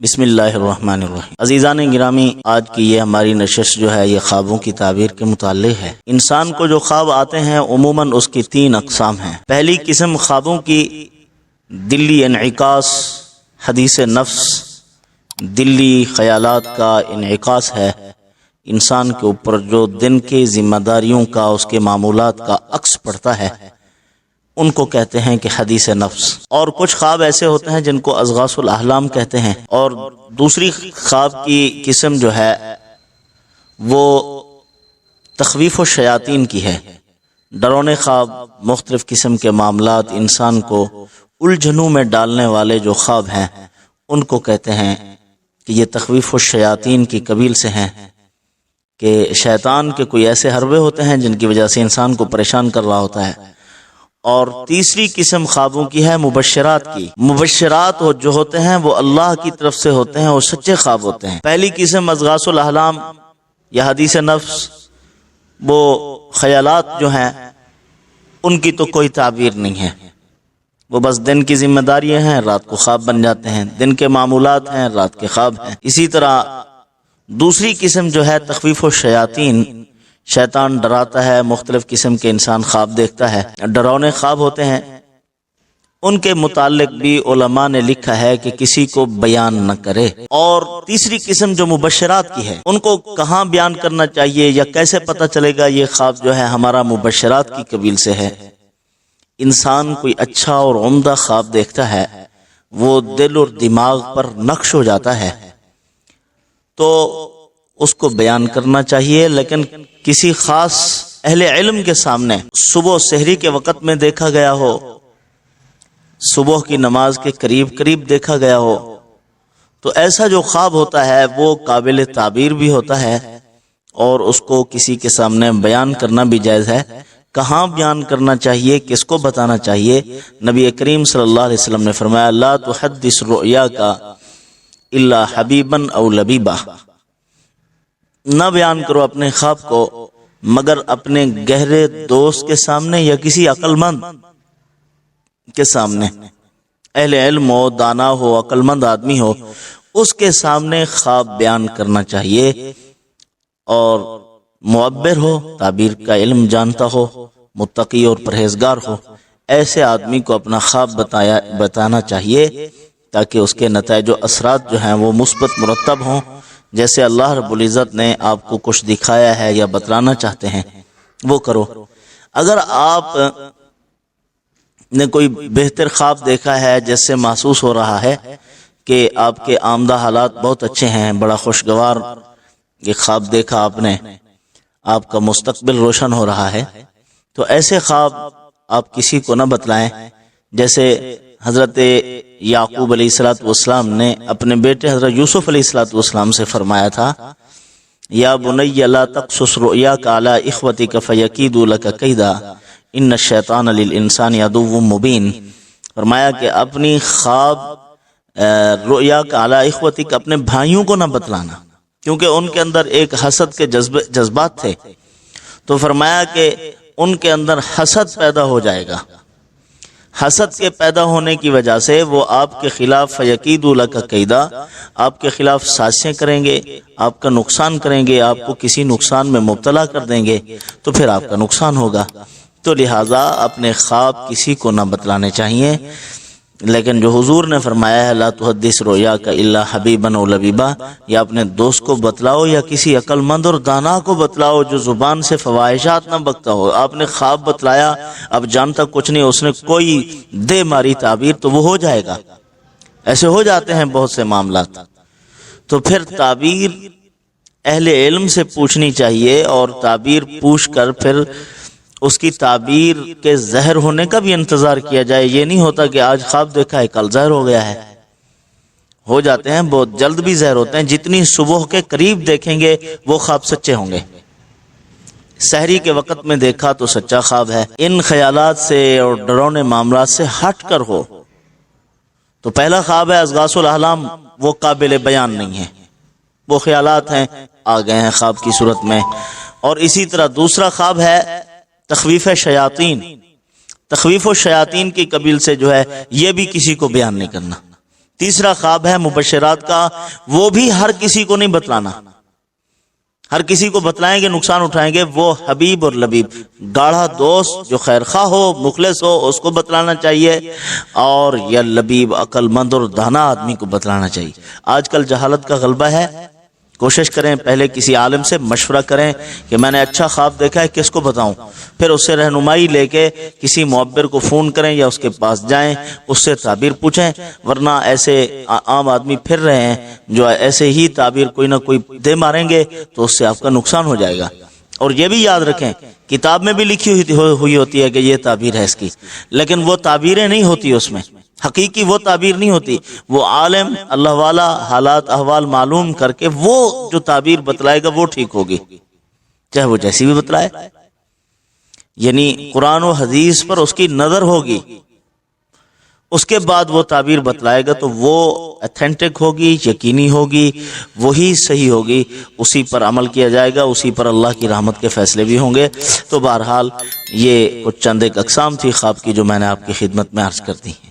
بسم اللہ الرحمن الرحیم۔ عزیزان گرامی، آج کی یہ ہماری نشست جو ہے یہ خوابوں کی تعبیر کے متعلق ہے۔ انسان کو جو خواب آتے ہیں عموماً اس کی 3 اقسام ہیں۔ پہلی قسم خوابوں کی دلی انعکاس، حدیث نفس، دلی خیالات کا انعکاس ہے، انسان کے اوپر جو دن کی ذمہ داریوں کا، اس کے معمولات کا عکس پڑتا ہے، ان کو کہتے ہیں کہ حدیث نفس۔ اور کچھ خواب ایسے ہوتے ہیں جن کو اضغاث الاحلام کہتے ہیں۔ اور دوسری خواب کی قسم جو ہے وہ تخویف الشیاطین کی ہے۔ ڈرونے خواب، مختلف قسم کے معاملات، انسان کو الجھنوں میں ڈالنے والے جو خواب ہیں ان کو کہتے ہیں کہ یہ تخویف الشیاطین کی قبیل سے ہیں، کہ شیطان کے کوئی ایسے حربے ہوتے ہیں جن کی وجہ سے انسان کو پریشان کر رہا ہوتا ہے۔ اور تیسری قسم خوابوں کی ہے مبشرات کی۔ مبشرات جو ہوتے ہیں وہ اللہ کی طرف سے ہوتے ہیں، وہ سچے خواب ہوتے ہیں۔ پہلی قسم اضغاث الاحلام یا حدیث نفس، وہ خیالات جو ہیں ان کی تو کوئی تعبیر نہیں ہے، وہ بس دن کی ذمہ داریاں ہیں، رات کو خواب بن جاتے ہیں، دن کے معمولات ہیں، رات کے خواب ہیں۔ اسی طرح دوسری قسم جو ہے تخویف الشیاطین، شیطان ڈراتا ہے، مختلف قسم کے انسان خواب دیکھتا ہے، ڈراؤنے خواب ہوتے ہیں۔ ان کے متعلق بھی علماء نے لکھا ہے کہ کسی کو بیان نہ کرے۔ اور تیسری قسم جو مبشرات کی ہے، ان کو کہاں بیان کرنا چاہیے یا کیسے پتہ چلے گا یہ خواب جو ہے ہمارا مبشرات کی قبیل سے ہے؟ انسان کوئی اچھا اور عمدہ خواب دیکھتا ہے، وہ دل اور دماغ پر نقش ہو جاتا ہے، تو اس کو بیان کرنا چاہیے، لیکن کسی خاص اہل علم کے سامنے صبح سحری کے وقت میں دیکھا گیا ہو، صبح کی نماز کے قریب دیکھا گیا ہو، تو ایسا جو خواب ہوتا ہے وہ قابل تعبیر بھی ہوتا ہے، اور اس کو کسی کے سامنے بیان کرنا بھی جائز ہے۔ کہاں بیان کرنا چاہیے، کس کو بتانا چاہیے؟ نبی کریم صلی اللہ علیہ وسلم نے فرمایا لا تحدث رؤیاک الا حبیبا او لبیبا، نہ بیان کرو اپنے خواب کو مگر اپنے گہرے دوست کے سامنے یا کسی عقل مند کے سامنے، اہل علم ہو، دانا ہو، عقل مند آدمی ہو، اس کے سامنے خواب بیان کرنا چاہیے۔ اور معبر ہو، تعبیر کا علم جانتا ہو، متقی اور پرہیزگار ہو، ایسے آدمی کو اپنا خواب بتانا چاہیے تاکہ اس کے نتائج و اثرات جو ہیں وہ مثبت مرتب ہوں۔ جیسے اللہ رب العزت نے آپ کو کچھ دکھایا ہے یا بتلانا چاہتے ہیں وہ کرو۔ اگر آپ نے کوئی بہتر خواب دیکھا ہے جس سے محسوس ہو رہا ہے کہ آپ کے آمدہ حالات بہت اچھے ہیں، بڑا خوشگوار یہ خواب دیکھا آپ نے، آپ کا مستقبل روشن ہو رہا ہے، تو ایسے خواب آپ کسی کو نہ بتلائیں۔ جیسے حضرت یعقوب علیہ السلام نے اپنے بیٹے حضرت یوسف علیہ السلام سے فرمایا تھا یا بنی لا تقصص رؤیاک علی اخوتک فیکیدوا لک کیدا ان الشیطان للانسان عدو مبین۔ فرمایا کہ اپنی خواب رؤیاک علی اخوتک، اپنے بھائیوں کو نہ بتلانا، کیونکہ ان کے اندر ایک حسد کے جذبات تھے، تو فرمایا کہ ان کے اندر حسد پیدا ہو جائے گا، حسد کے پیدا ہونے کی وجہ سے وہ آپ کے خلاف فیکیدوا لک کیدا، آپ کے خلاف سازشیں کریں گے، آپ کا نقصان کریں گے، آپ کو کسی نقصان میں مبتلا کر دیں گے، تو پھر آپ کا نقصان ہوگا۔ تو لہٰذا اپنے خواب کسی کو نہ بتلانے چاہیے، لیکن جو حضور نے فرمایا ہے لا تحدث رؤیاک الا حبیبا او لبیبا، یا اپنے دوست کو بتلاؤ یا کسی عقل مند اور دانا کو بتلاؤ جو زبان سے فواحشات نہ بکتا ہو۔ آپ نے خواب بتلایا، اب جانتا کچھ نہیں، اس نے کوئی دے ماری تعبیر، تو وہ ہو جائے گا، ایسے ہو جاتے ہیں بہت سے معاملات۔ تو پھر تعبیر اہل علم سے پوچھنی چاہیے، اور تعبیر پوچھ کر پھر اس کی تعبیر کے ظاہر ہونے کا بھی انتظار کیا جائے۔ یہ نہیں ہوتا کہ آج خواب دیکھا ہے کل ظاہر ہو گیا ہے، ہو جاتے ہیں، بہت جلد بھی ظاہر ہوتے ہیں۔ جتنی صبح کے قریب دیکھیں گے وہ خواب سچے ہوں گے۔ سحری کے وقت میں دیکھا تو سچا خواب ہے۔ ان خیالات سے اور ڈرونے معاملات سے ہٹ کر ہو تو پہلا خواب ہے اضغاث الاحلام، وہ قابل بیان نہیں ہے، وہ خیالات ہیں، آ گئے ہیں خواب کی صورت میں۔ اور اسی طرح دوسرا خواب ہے تخویف شیاطین، تخویف و شیاطین کی قبیل سے جو ہے یہ بھی کسی کو بیان نہیں کرنا، تیسرا خواب ہے مبشرات کا، وہ بھی ہر کسی کو نہیں بتلانا، ہر کسی کو بتلائیں گے نقصان اٹھائیں گے، وہ حبیب اور لبیب، گاڑھا دوست جو خیر خواہ ہو، مخلص ہو، اس کو بتلانا چاہیے، اور یا لبیب عقل مند اور دانا آدمی کو بتلانا چاہیے۔ آج کل جہالت کا غلبہ ہے، کوشش کریں پہلے کسی عالم سے مشورہ کریں کہ میں نے اچھا خواب دیکھا ہے، کس کو بتاؤں، پھر اس سے رہنمائی لے کے کسی معبر کو فون کریں یا اس کے پاس جائیں، اس سے تعبیر پوچھیں، ورنہ ایسے عام آدمی پھر رہے ہیں جو ایسے ہی تعبیر کوئی نہ کوئی دے ماریں گے تو اس سے آپ کا نقصان ہو جائے گا۔ اور یہ بھی یاد رکھیں کتاب میں بھی لکھی ہوئی ہوتی ہے کہ یہ تعبیر ہے اس کی، لیکن وہ تعبیریں نہیں ہوتی، اس میں حقیقی وہ تعبیر نہیں ہوتی، وہ عالم اللہ والا حالات احوال معلوم کر کے وہ جو تعبیر بتلائے گا وہ ٹھیک ہوگی، چاہے وہ جیسی بھی بتلائے، یعنی قرآن و حدیث پر اس کی نظر ہوگی، اس کے بعد وہ تعبیر بتلائے گا تو وہ ایتھینٹک ہوگی، یقینی ہوگی، وہی صحیح ہوگی، اسی پر عمل کیا جائے گا، اسی پر اللہ کی رحمت کے فیصلے بھی ہوں گے۔ تو بہرحال یہ کچھ چند ایک اقسام تھی خواب کی جو میں نے آپ کی خدمت میں عرض کر دی ہیں۔